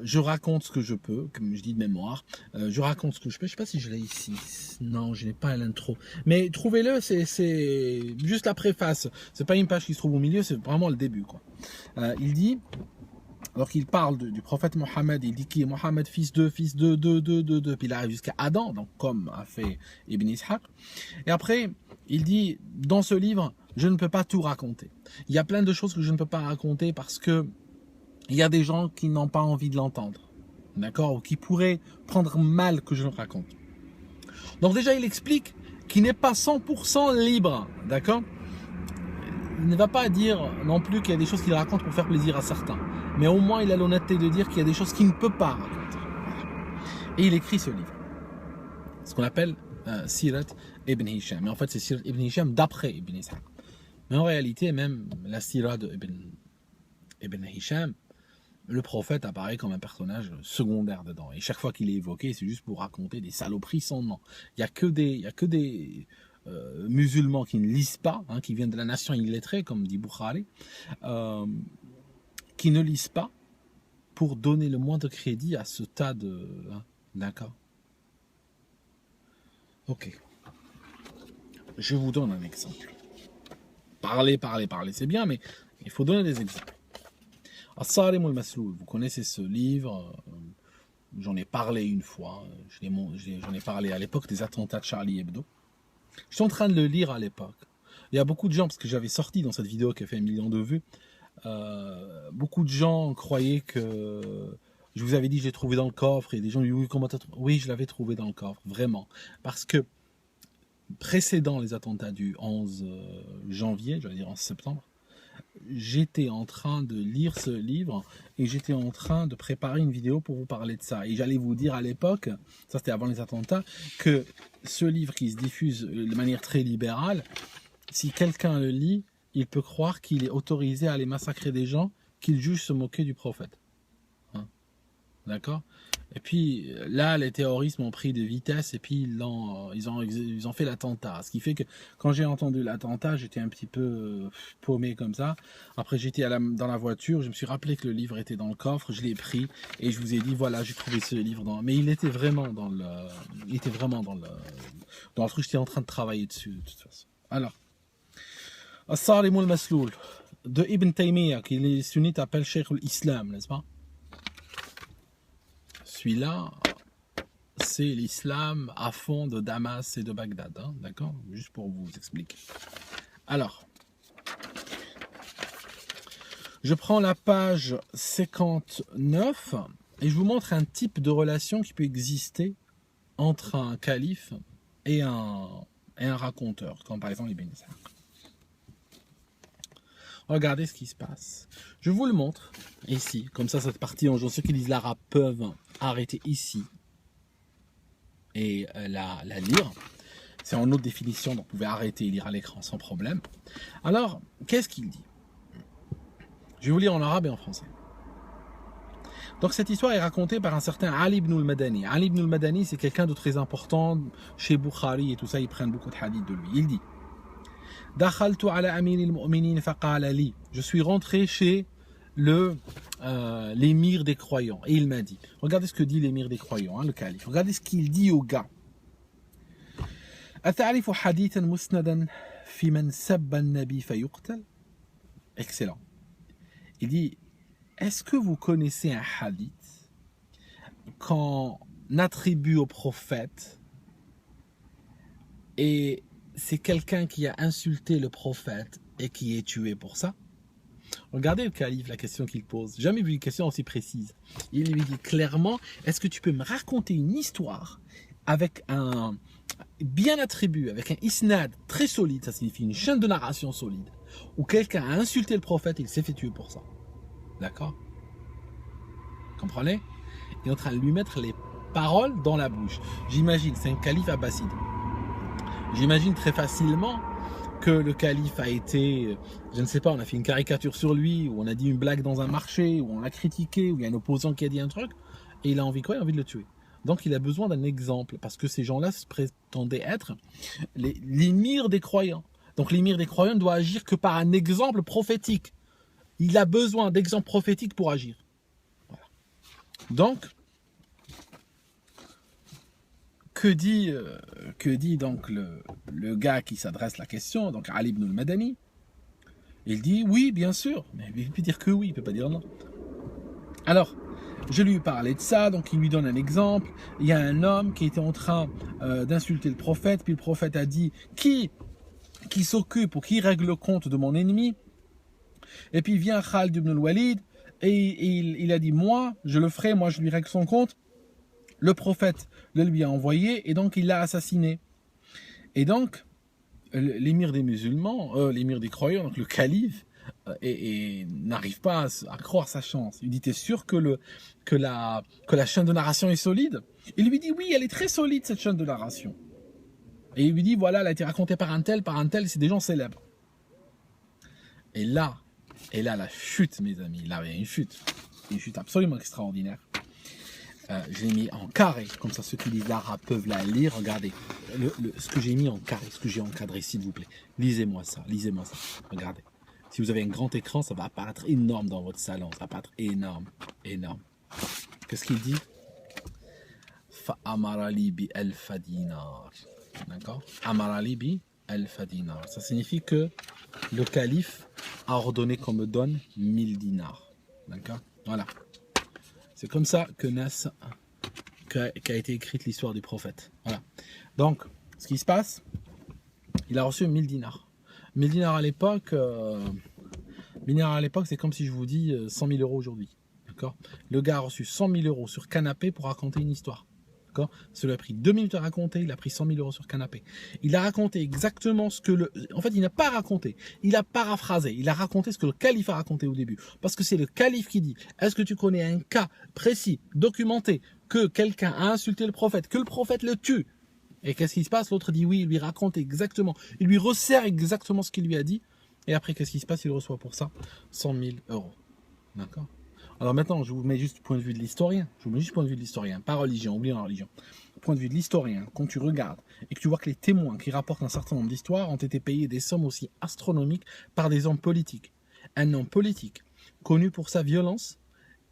je raconte ce que je peux, comme je dis de mémoire, je raconte ce que je peux. Je ne sais pas si je l'ai ici. Non, je n'ai pas l'intro. Mais trouvez-le, c'est juste la préface. Ce n'est pas une page qui se trouve au milieu, c'est vraiment le début, quoi. Il dit, alors qu'il parle du prophète Mohammed, il dit qu'il est Mohammed, fils de, puis il arrive jusqu'à Adam, donc comme a fait Ibn Ishaq. Et après, il dit, dans ce livre, je ne peux pas tout raconter. Il y a plein de choses que je ne peux pas raconter parce que il y a des gens qui n'ont pas envie de l'entendre, d'accord, ou qui pourraient prendre mal que je le raconte. Donc déjà, il explique qu'il n'est pas 100% libre, d'accord. Il ne va pas dire non plus qu'il y a des choses qu'il raconte pour faire plaisir à certains, mais au moins il a l'honnêteté de dire qu'il y a des choses qu'il ne peut pas raconter. Et il écrit ce livre, ce qu'on appelle Sirat Ibn Hisham. Mais en fait, c'est Sirat Ibn Hisham d'après Ibn Ishaq. Mais en réalité, même la Sirat de Ibn Hisham, le prophète apparaît comme un personnage secondaire dedans. Et chaque fois qu'il est évoqué, c'est juste pour raconter des saloperies sans nom. Il n'y a que des musulmans qui ne lisent pas, hein, qui viennent de la nation illettrée, comme dit Bukhari, qui ne lisent pas pour donner le moins de crédit à ce tas de... Hein, d'accord. Ok. Je vous donne un exemple. Parler, c'est bien, mais il faut donner des exemples. As-Sarim al-Masloul, vous connaissez ce livre, j'en ai parlé une fois, j'en ai parlé à l'époque des attentats de Charlie Hebdo. Je suis en train de le lire à l'époque. Il y a beaucoup de gens, parce que j'avais sorti dans cette vidéo qui a fait 1 million de vues, beaucoup de gens croyaient que je vous avais dit je l'ai trouvé dans le coffre, et des gens lui disent oui, je l'avais trouvé dans le coffre, vraiment. Parce que précédant les attentats du 11 janvier, je vais dire 11 septembre, j'étais en train de lire ce livre et j'étais en train de préparer une vidéo pour vous parler de ça. Et j'allais vous dire à l'époque, ça c'était avant les attentats, que ce livre qui se diffuse de manière très libérale, si quelqu'un le lit, il peut croire qu'il est autorisé à aller massacrer des gens, qu'il juge se moquer du prophète. Hein? D'accord? Et puis là, les terroristes ont pris de vitesse et puis ils ont fait l'attentat. Ce qui fait que quand j'ai entendu l'attentat, j'étais un petit peu paumé comme ça. Après, j'étais dans la voiture, je me suis rappelé que le livre était dans le coffre, je l'ai pris et je vous ai dit voilà, j'ai trouvé ce livre mais il était vraiment dans le truc. J'étais en train de travailler dessus de toute façon. Alors, As-Sarim al-Masloul de Ibn Taymiyyah, qui les sunnites appellent Cheikh al-Islam, n'est-ce pas? Celui-là, c'est l'islam à fond de Damas et de Bagdad, hein, d'accord? Juste pour vous expliquer. Alors, je prends la page 59 et je vous montre un type de relation qui peut exister entre un calife et un raconteur, comme par exemple Ibn Ishaq. Regardez ce qui se passe. Je vous le montre ici, comme ça cette partie, ceux qui lisent l'arabe peuvent arrêter ici et la lire. C'est en haute définition, donc vous pouvez arrêter et lire à l'écran sans problème. Alors, qu'est-ce qu'il dit? Je vais vous lire en arabe et en français. Donc cette histoire est racontée par un certain Ali ibn al-Madani. Ali ibn al-Madani, c'est quelqu'un de très important chez Bukhari et tout ça, ils prennent beaucoup de hadiths de lui. Il dit: je suis rentré chez le l'émir des croyants. Et il m'a dit, regardez ce que dit l'émir des croyants, le calife. Regardez ce qu'il dit au gars. أتعرف حديثا مسندا في من سب النبي فيقتل. Excellent. Il dit, est-ce que vous connaissez un hadith qu'on attribue au prophète et c'est quelqu'un qui a insulté le prophète et qui est tué pour ça? Regardez le calife, la question qu'il pose. Jamais vu une question aussi précise. Il lui dit clairement, est-ce que tu peux me raconter une histoire avec un bien attribué, avec un isnad très solide, ça signifie une chaîne de narration solide, où quelqu'un a insulté le prophète et il s'est fait tuer pour ça. D'accord? Comprenez? Il est en train de lui mettre les paroles dans la bouche. J'imagine, c'est un calife abbasside. J'imagine très facilement que le calife a été, je ne sais pas, on a fait une caricature sur lui, ou on a dit une blague dans un marché, ou on l'a critiqué, ou il y a un opposant qui a dit un truc, et il a envie quoi? Il a envie de le tuer. Donc il a besoin d'un exemple, parce que ces gens-là se prétendaient être l'émir des croyants. Donc l'émir des croyants ne doit agir que par un exemple prophétique. Il a besoin d'exemples prophétiques pour agir. Voilà. Donc, que dit donc le gars qui s'adresse la question, donc Ali ibn al-Madani? Il dit oui, bien sûr, mais il peut dire que oui, il ne peut pas dire non. Alors, je lui ai parlé de ça, donc il lui donne un exemple. Il y a un homme qui était en train d'insulter le prophète, puis le prophète a dit qui s'occupe ou qui règle le compte de mon ennemi? Et puis vient Khalid ibn al-Walid et il a dit moi, je le ferai, moi je lui règle son compte. Le prophète le lui a envoyé et donc il l'a assassiné. Et donc l'émir des musulmans, l'émir des croyants, donc le calife, et n'arrive pas à croire sa chance. Il dit t'es sûr que la chaîne de narration est solide? Il lui dit oui, elle est très solide cette chaîne de narration. Et il lui dit voilà, elle a été racontée par un tel, c'est des gens célèbres. Et là la chute, mes amis, là il y a une chute absolument extraordinaire. Je l'ai mis en carré, comme ça ceux qui lisent l'arabe peuvent la lire. Regardez ce que j'ai mis en carré, ce que j'ai encadré, s'il vous plaît. Lisez-moi ça. Regardez. Si vous avez un grand écran, ça va apparaître énorme dans votre salon. Ça va apparaître énorme. Qu'est-ce qu'il dit? Fa'amarali bi alfa dinar. D'accord? Amarali bi alfa dinar. Ça signifie que le calife a ordonné qu'on me donne 1000 dinars. D'accord? Voilà. C'est comme ça qu'a été écrite l'histoire du prophète. Voilà. Donc, ce qui se passe, il a reçu 1000 dinars. 1000 dinars à l'époque, c'est comme si je vous dis 100 000 euros aujourd'hui. D'accord? Le gars a reçu 100 000 euros sur canapé pour raconter une histoire. D'accord? Ça lui a pris 2 minutes à raconter, il a pris 100 000 euros sur canapé. Il a raconté exactement ce que En fait, il n'a pas raconté, il a paraphrasé, il a raconté ce que le calife a raconté au début. Parce que c'est le calife qui dit, est-ce que tu connais un cas précis, documenté, que quelqu'un a insulté le prophète, que le prophète le tue? Et qu'est-ce qui se passe? L'autre dit oui, il lui raconte exactement, il lui resserre exactement ce qu'il lui a dit. Et après, qu'est-ce qui se passe? Il reçoit pour ça 100 000 euros. D'accord? Alors maintenant, je vous mets juste du point de vue de l'historien. Pas religion, oubliez la religion. Point de vue de l'historien, quand tu regardes et que tu vois que les témoins qui rapportent un certain nombre d'histoires ont été payés des sommes aussi astronomiques par des hommes politiques. Un homme politique, connu pour sa violence,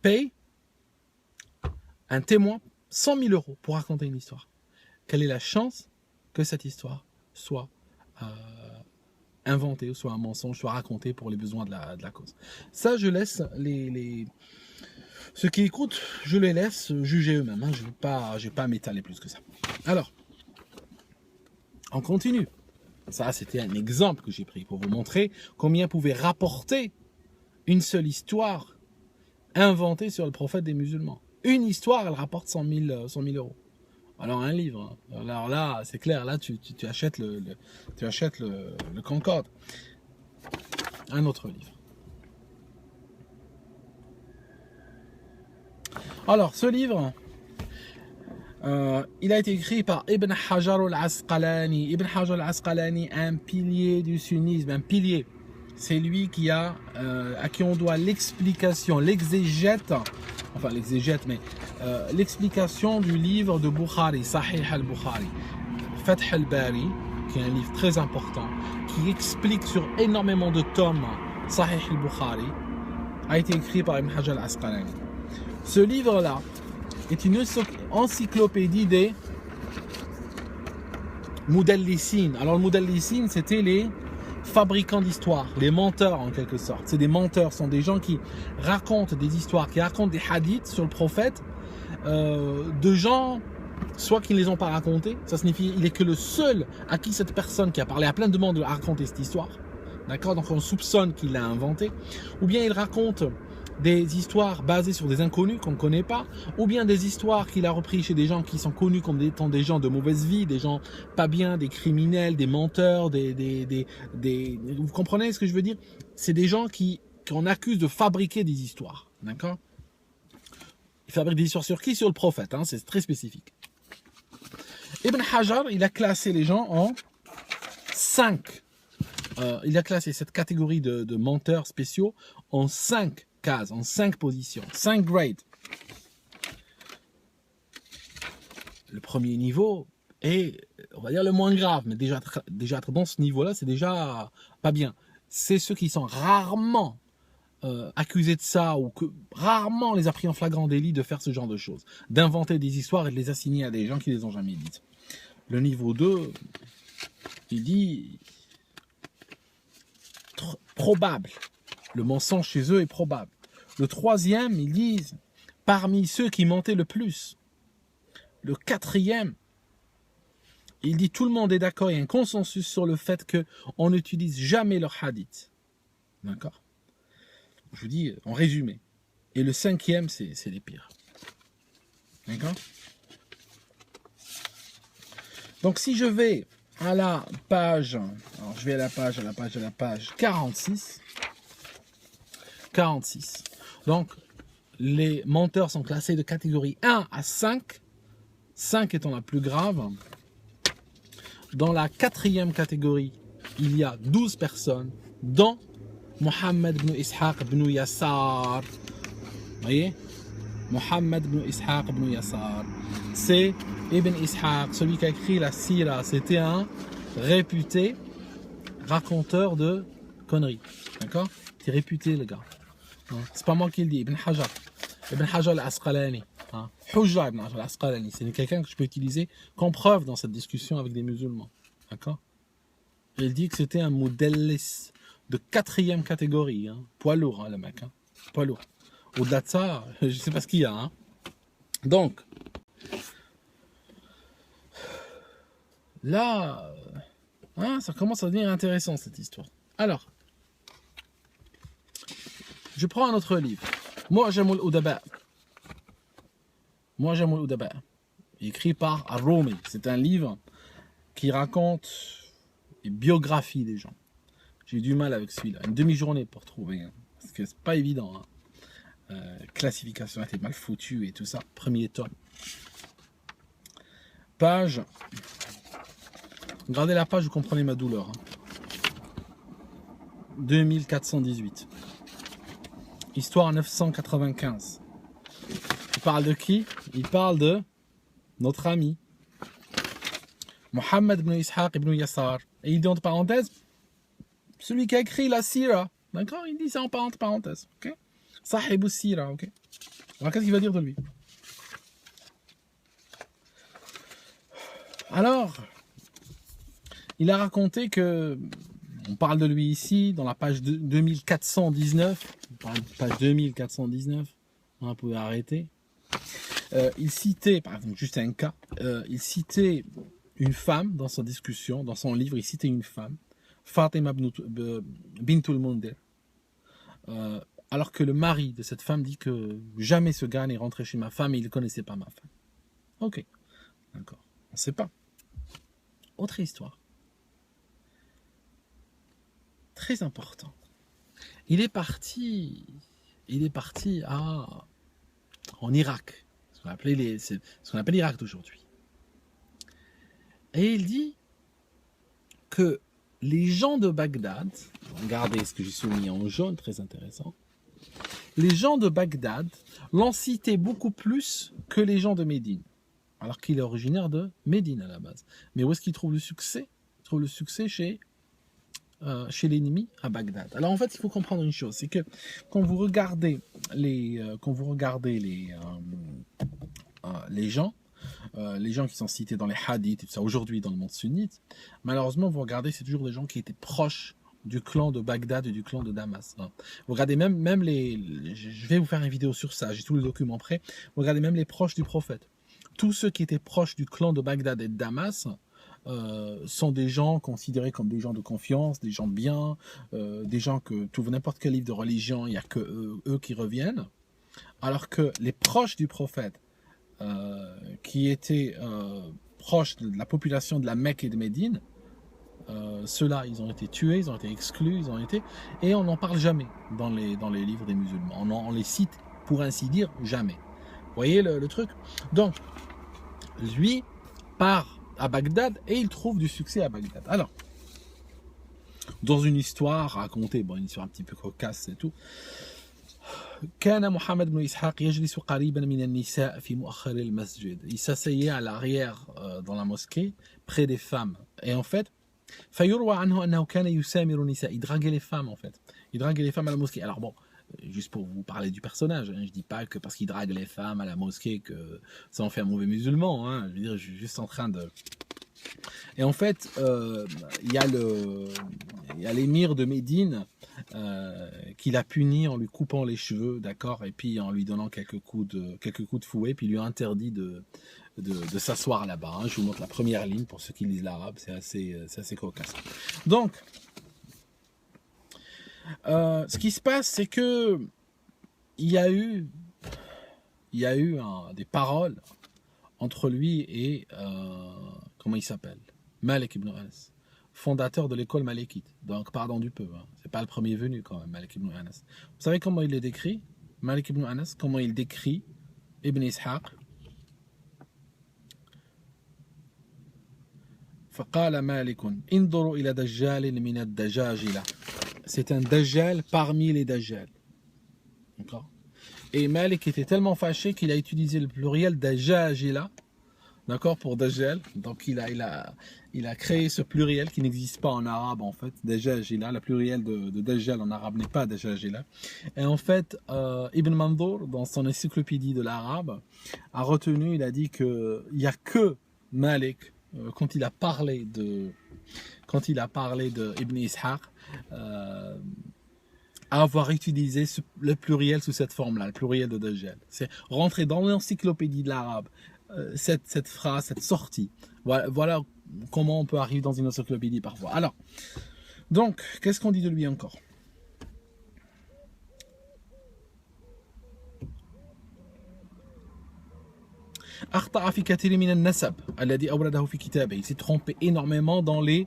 paye un témoin 100 000 euros pour raconter une histoire. Quelle est la chance que cette histoire soit inventée, ou soit un mensonge, soit racontée pour les besoins de la cause? Ça, je laisse ceux qui écoutent, je les laisse juger eux-mêmes. Je ne vais pas m'étaler plus que ça. Alors, on continue. Ça, c'était un exemple que j'ai pris pour vous montrer combien pouvait rapporter une seule histoire inventée sur le prophète des musulmans. Une histoire, elle rapporte 100 000 euros. Alors un livre, alors là, c'est clair, là tu achètes le Concorde. Un autre livre. Alors, ce livre, il a été écrit par Ibn Hajar al-Asqalani. Ibn Hajar al-Asqalani, un pilier du sunnisme, un pilier. C'est lui à qui on doit l'explication, l'exégète, l'explication du livre de Bukhari, Sahih al-Bukhari, Fath al-Bari, qui est un livre très important, qui explique sur énormément de tomes Sahih al-Bukhari. a été écrit par Ibn Hajar al-Asqalani. Ce livre-là est une encyclopédie des Mudallisin. Alors le Mudallisin, c'était les fabricants d'histoires, les menteurs en quelque sorte. C'est des menteurs, ce sont des gens qui racontent des histoires, qui racontent des hadiths sur le prophète, de gens soit qu'ils ne les ont pas racontés, ça signifie il est que le seul à qui cette personne qui a parlé à plein de monde a raconté cette histoire, d'accord, donc on soupçonne qu'il l'a inventé, ou bien il raconte des histoires basées sur des inconnus qu'on ne connaît pas, ou bien des histoires qu'il a repris chez des gens qui sont connus comme étant des gens de mauvaise vie, des gens pas bien, des criminels, des menteurs, vous comprenez ce que je veux dire? C'est des gens qu'on accuse de fabriquer des histoires, d'accord? Ils fabriquent des histoires sur qui? Sur le prophète, hein, c'est très spécifique. Ibn Hajar, il a classé les gens en 5. Il a classé cette catégorie de menteurs spéciaux en 5 cases, en 5 positions, 5 grades. Le premier niveau est, on va dire, le moins grave, mais déjà être dans ce niveau-là, c'est déjà pas bien. C'est ceux qui sont rarement accusés de ça, ou que rarement on les a pris en flagrant délit de faire ce genre de choses, d'inventer des histoires et de les assigner à des gens qui les ont jamais dites. Le niveau 2, il dit probable. Le mensonge chez eux est probable. Le troisième, ils disent parmi ceux qui mentaient le plus. Le quatrième, il dit tout le monde est d'accord, il y a un consensus sur le fait qu'on n'utilise jamais leur hadith. D'accord? Je vous dis en résumé. Et le cinquième, c'est les pires. D'accord? Donc si je vais à la page, alors je vais à la page 46. 46. Donc les menteurs sont classés de catégorie 1 à 5. 5 étant la plus grave. Dans la 4e catégorie, il y a 12 personnes, dont Mohammed ibn Ishaq ibn Yassar. Vous voyez? Mohammed ibn Ishaq ibn Yassar. C'est Ibn Ishaq, celui qui a écrit la Sira. C'était un réputé raconteur de conneries. D'accord? C'est réputé, le gars. C'est pas moi qui le dis, Ibn Hajar. Ibn Hajar al-Asqalani. Hujja Ibn Hajar al-Asqalani. C'est quelqu'un que je peux utiliser comme preuve dans cette discussion avec des musulmans. D'accord? Il dit que c'était un mudallis de 4e catégorie. Poids lourd, le mec. Poids lourd. Au-delà de ça, je sais pas ce qu'il y a. Donc, là, ça commence à devenir intéressant cette histoire. Alors, je prends un autre livre. Mu'jam al-Udaba. Mu'jam al-Udaba. Écrit par Ar-Rumi. C'est un livre qui raconte les biographies des gens. J'ai eu du mal avec celui-là. Une demi-journée pour trouver. Parce que c'est pas évident. Classification était mal foutue et tout ça. Premier tome. Page. Regardez la page, vous comprenez ma douleur. 2418. Histoire 995. Il parle de qui? Il parle de notre ami Mohammed ibn Ishaq ibn Yassar. Et il dit entre parenthèses celui qui a écrit la Sira. D'accord? Il dit ça en parenthèse. Ok? Sahib Sira. Ok? Alors qu'est-ce qu'il va dire de lui? Alors, il a raconté que, on parle de lui ici, dans la page 2419, page 2419, vous pouvez arrêter. Il citait, par exemple, juste un cas, il citait une femme dans sa discussion, dans son livre, il citait une femme, Fatima bintul Mundir, alors que le mari de cette femme dit que jamais ce gars n'est rentré chez ma femme et il ne connaissait pas ma femme. Ok, d'accord, on ne sait pas. Autre histoire. Très important. Il est parti en Irak, ce qu'on appelle l'Irak d'aujourd'hui. Et il dit que les gens de Bagdad, regardez ce que j'ai souligné en jaune, très intéressant, les gens de Bagdad l'ont cité beaucoup plus que les gens de Médine, alors qu'il est originaire de Médine à la base. Mais où est-ce qu'il trouve le succès? Il trouve le succès chez chez l'ennemi à Bagdad. Alors en fait, il faut comprendre une chose, c'est que quand vous regardez les gens qui sont cités dans les hadiths et tout ça aujourd'hui dans le monde sunnite, malheureusement, vous regardez, c'est toujours des gens qui étaient proches du clan de Bagdad et du clan de Damas. Vous regardez même je vais vous faire une vidéo sur ça, j'ai tous les documents prêts. Vous regardez même les proches du prophète. Tous ceux qui étaient proches du clan de Bagdad et de Damas sont des gens considérés comme des gens de confiance, des gens bien, des gens que tout n'importe quel livre de religion, il n'y a que eux qui reviennent. Alors que les proches du prophète, qui étaient proches de la population de la Mecque et de Médine, ceux-là, ils ont été tués, ils ont été exclus, et on n'en parle jamais dans les livres des musulmans. On les cite, pour ainsi dire, jamais. Vous voyez le truc? Donc, lui part à Bagdad et il trouve du succès à Bagdad. Alors, dans une histoire racontée, une histoire un petit peu cocasse et tout, كان محمد بن إسحاق يجلس قريبا من النساء في مؤخر المسجد. Il s'asseyait à l'arrière dans la mosquée, près des femmes. Et en fait, فيروى عنه أنه كان يسامر النساء. Il draguait les femmes en fait. Il draguait les femmes à la mosquée. Alors bon, juste pour vous parler du personnage, hein, je dis pas que parce qu'il drague les femmes à la mosquée que ça en fait un mauvais musulman. Hein. Je veux dire, je suis juste en train de... Et en fait, il y a l'émir de Médine qui l'a puni en lui coupant les cheveux, d'accord, et puis en lui donnant quelques coups de fouet, puis il lui a interdit de s'asseoir là-bas. Hein. Je vous montre la première ligne pour ceux qui lisent l'arabe, c'est assez cocasse. Donc, ce qui se passe, c'est que il y a eu des paroles entre lui et comment il s'appelle, Malik ibn Anas, fondateur de l'école malékite. Donc pardon du peu, hein. C'est pas le premier venu quand même, Malik ibn Anas. Vous savez comment il est décrit, Malik ibn Anas, comment il décrit Ibn Ishaq? فقال مالك انظروا إلى دجال من الدجاجلة. C'est un dajjal parmi les dajjal. D'accord? Et Malik était tellement fâché qu'il a utilisé le pluriel dajajila, d'accord, pour dajjal. Donc il a créé ce pluriel qui n'existe pas en arabe en fait, dajajila. Le pluriel de dajjal en arabe n'est pas dajajila. Et en fait, Ibn Mandour, dans son encyclopédie de l'arabe, a retenu, il a dit que il y a que Malik, quand il a parlé de Ibn Ishaq, à avoir utilisé le pluriel sous cette forme-là, le pluriel de Dajjal. C'est rentrer dans l'encyclopédie de l'arabe, cette phrase, cette sortie. Voilà comment on peut arriver dans une encyclopédie parfois. Alors, donc, qu'est-ce qu'on dit de lui encore ? Il s'est trompé énormément dans les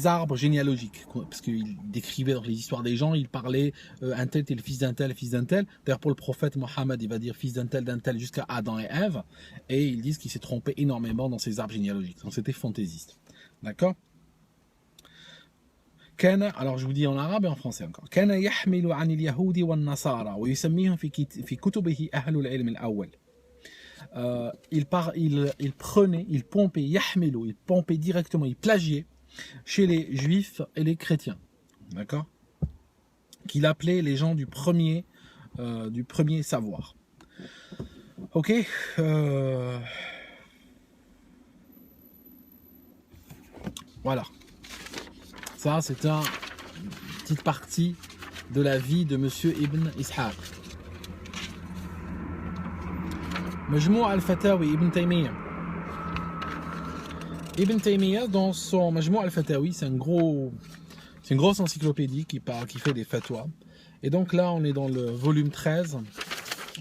arbres généalogiques, parce qu'il décrivait dans les histoires des gens, il parlait un tel est le fils d'un tel, le fils d'un tel. D'ailleurs pour le prophète Mohammed, il va dire fils d'un tel jusqu'à Adam et Ève, et ils disent qu'il s'est trompé énormément dans ces arbres généalogiques. Donc c'était fantaisiste. D'accord ? Alors je vous dis en arabe et en français encore. كان يحمل عن اليهود والنصارى ويسميهم في كتبه أهل العلم الأول. Il prenait, il pompait directement, il plagiait chez les juifs et les chrétiens, d'accord, qu'il appelait les gens du premier savoir. Ok, voilà, ça c'est une petite partie de la vie de Monsieur Ibn Ishaq. Majmou' al-Fatawi, Ibn Taymiyyah. Ibn Taymiyyah, dans son Majmou' al-Fatawi, c'est une grosse encyclopédie qui fait des fatwas. Et donc là, on est dans le volume 13,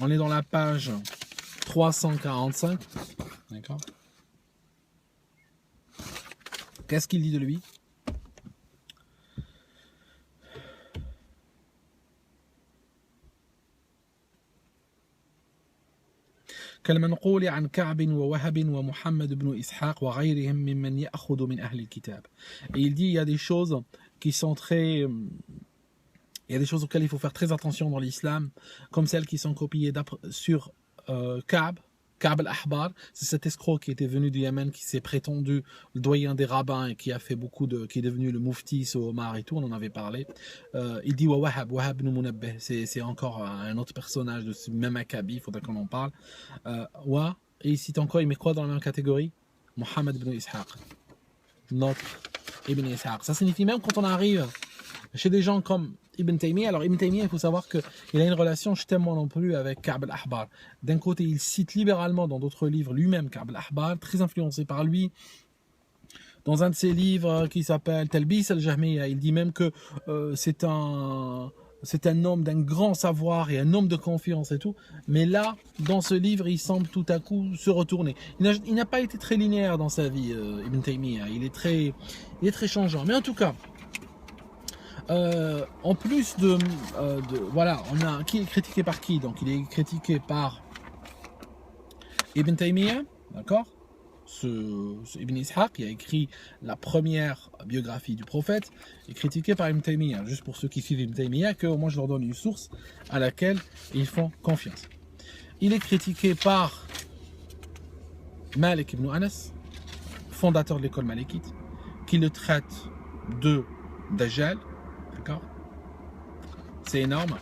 on est dans la page 345. D'accord ? Qu'est-ce qu'il dit de lui ? كالمنقول عن كعب ووهب ومحمد بن إسحاق وغيرهم ممن يأخذ من أهل الكتاب. Et il dit il y a des choses qui sont il y a des choses auxquelles il faut faire très attention dans l'islam, comme celles qui sont copiées sur Ka'b, Ka'b al-Ahbar, c'est cet escroc qui était venu du Yémen, qui s'est prétendu le doyen des rabbins et qui a fait qui est devenu le mufti, ce Omar et tout, on en avait parlé. Il dit Wahab ibn Munabbih, c'est encore un autre personnage de ce même acabit, il faudrait qu'on en parle. Et il cite encore, il met quoi dans la même catégorie? Mohammed ibn Ishaq. Notre Ibn Ishaq. Ça signifie même quand on arrive chez des gens comme Ibn Taymiyyah. Alors Ibn Taymiyyah, il faut savoir qu'il a une relation, je t'aime moi non plus, avec Ka'b al-Ahbar. D'un côté, il cite libéralement dans d'autres livres lui-même Ka'b al-Ahbar, très influencé par lui. Dans un de ses livres qui s'appelle Talbis al-Jahmiyya, il dit même que c'est un homme d'un grand savoir et un homme de confiance et tout. Mais là, dans ce livre, il semble tout à coup se retourner. Il n'a pas été très linéaire dans sa vie, Ibn Taymiyyah. Il est très changeant. Mais en tout cas, en plus voilà, qui est critiqué par qui? Donc il est critiqué par Ibn Taymiyyah, d'accord, ce Ibn Ishaq qui a écrit la première biographie du prophète, est critiqué par Ibn Taymiyyah. Juste pour ceux qui suivent Ibn Taymiyyah, que moi je leur donne une source à laquelle ils font confiance. Il est critiqué par Malik ibn Anas, fondateur de l'école malikite, qui le traite de Dajjal. D'accord? C'est énorme.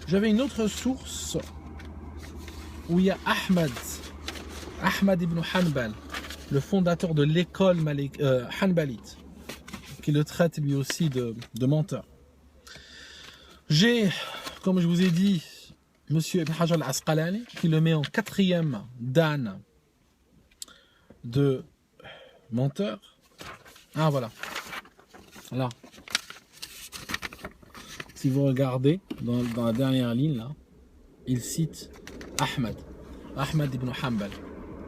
J'avais une autre source où il y a Ahmad ibn Hanbal, le fondateur de l'école Hanbalite, qui le traite lui aussi de menteur. J'ai, comme je vous ai dit, Monsieur Ibn Hajar al-Asqalani, qui le met en 4e dan de menteur. Ah voilà. Là. Si vous regardez dans la dernière ligne là, il cite Ahmad ibn Hanbal,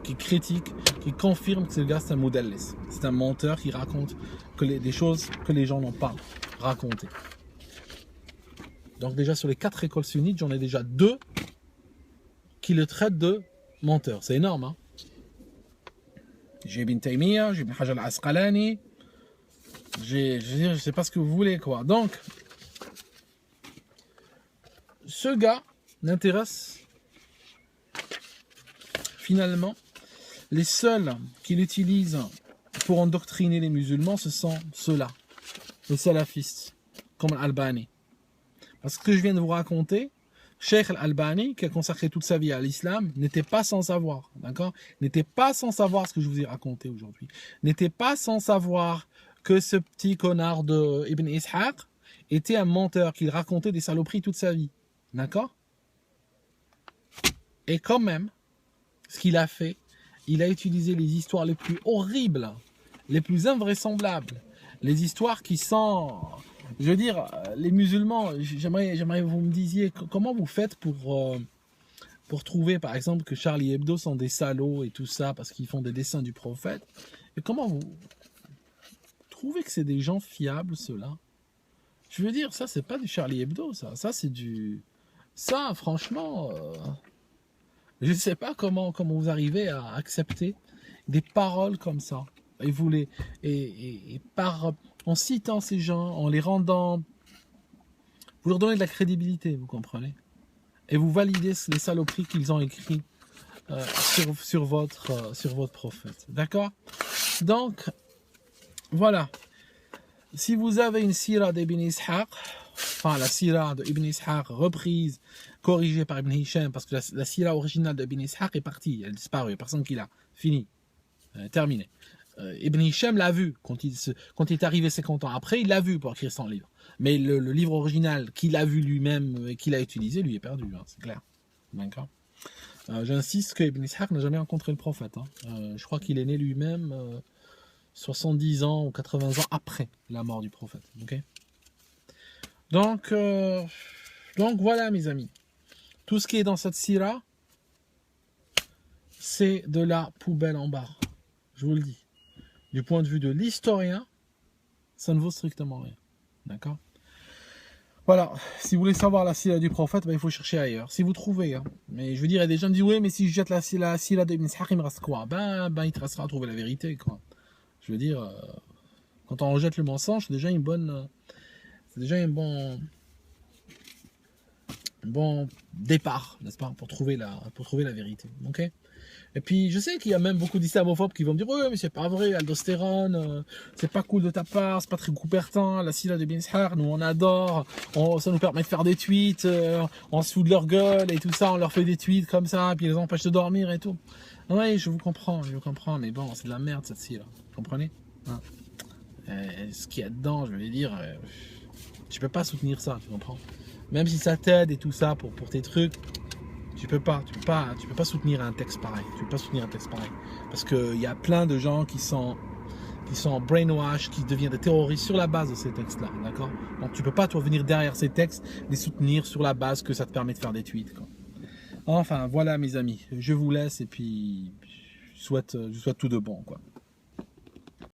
qui critique, qui confirme que ce gars c'est un modèle. C'est un menteur qui raconte des choses que les gens n'ont pas racontées. Donc déjà sur les 4 écoles sunnites, j'en ai déjà 2 qui le traitent de menteur. C'est énorme, hein? J'ai Ibn Taymiyyah, j'ai Ibn Hajar al-Asqalani, je sais pas ce que vous voulez, quoi. Donc, ce gars n'intéresse finalement, les seuls qu'il utilise pour endoctriner les musulmans, ce sont ceux-là, les salafistes, comme Al-Albani. Parce que ce que je viens de vous raconter, Cheikh Al-Albani, qui a consacré toute sa vie à l'islam, n'était pas sans savoir, d'accord? N'était pas sans savoir ce que je vous ai raconté aujourd'hui. N'était pas sans savoir que ce petit connard de Ibn Ishaq était un menteur, qu'il racontait des saloperies toute sa vie, d'accord? Et quand même, ce qu'il a fait, il a utilisé les histoires les plus horribles, les plus invraisemblables, les histoires qui sont... Je veux dire, les musulmans, j'aimerais que vous me disiez comment vous faites pour trouver, par exemple, que Charlie Hebdo sont des salauds et tout ça, parce qu'ils font des dessins du prophète. Et comment vous trouvez que c'est des gens fiables, ceux-là? Je veux dire, ça, c'est pas du Charlie Hebdo, ça. Ça, c'est du... Ça, franchement, je ne sais pas comment vous arrivez à accepter des paroles comme ça. Et vous les... Et en citant ces gens, en les rendant... Vous leur donnez de la crédibilité, vous comprenez? Et vous validez les saloperies qu'ils ont écrites sur votre prophète. D'accord? Donc, voilà. Si vous avez une sira d'Ibn Ishaq, enfin la sira d'Ibn Ishaq reprise, corrigée par Ibn Hisham, parce que la sira originale d'Ibn Ishaq est partie, elle a disparu, il n'y a personne qui l'a. Fini. Terminé. Ibn Hisham l'a vu quand il est arrivé 50 ans après, il l'a vu pour écrire son livre. Mais le livre original qu'il a vu lui-même et qu'il a utilisé, lui est perdu, hein, c'est clair. D'accord. J'insiste que Ibn Ishaq n'a jamais rencontré le prophète. Hein. Je crois qu'il est né lui-même 70 ans ou 80 ans après la mort du prophète. Okay. Donc voilà mes amis. Tout ce qui est dans cette sira, c'est de la poubelle en barre. Je vous le dis. Du point de vue de l'historien, ça ne vaut strictement rien. D'accord? Voilà. Si vous voulez savoir la sira du prophète, ben, il faut chercher ailleurs. Si vous trouvez. Hein. Mais je veux dire, il y a des gens qui disent, oui, mais si je jette la sira d'Ibn Ishaq, il me reste quoi? Ben, il te restera à trouver la vérité, quoi. Je veux dire, quand on rejette le mensonge, c'est déjà un bon départ, n'est-ce pas, pour trouver la vérité. Ok. Et puis je sais qu'il y a même beaucoup d'islamophobes qui vont me dire ouais mais c'est pas vrai, l'aldostérone, c'est pas cool de ta part, c'est pas très coupertin, la silla de Ben Ishaq, nous on adore, ça nous permet de faire des tweets, on se fout de leur gueule et tout ça, on leur fait des tweets comme ça, puis ils les empêchent de dormir et tout. Oui, je vous comprends, mais bon, c'est de la merde cette scie là, vous comprenez hein. Ce qu'il y a dedans, je vais dire, je peux pas soutenir ça, tu comprends. Même si ça t'aide et tout ça pour tes trucs, tu peux pas soutenir un texte pareil. Tu peux pas soutenir un texte pareil. Parce qu'il y a plein de gens qui sont brainwash, qui deviennent des terroristes sur la base de ces textes-là, d'accord. Donc tu peux pas, toi, venir derrière ces textes, les soutenir sur la base que ça te permet de faire des tweets, quoi. Enfin, voilà, mes amis. Je vous laisse et puis je souhaite tout de bon, quoi.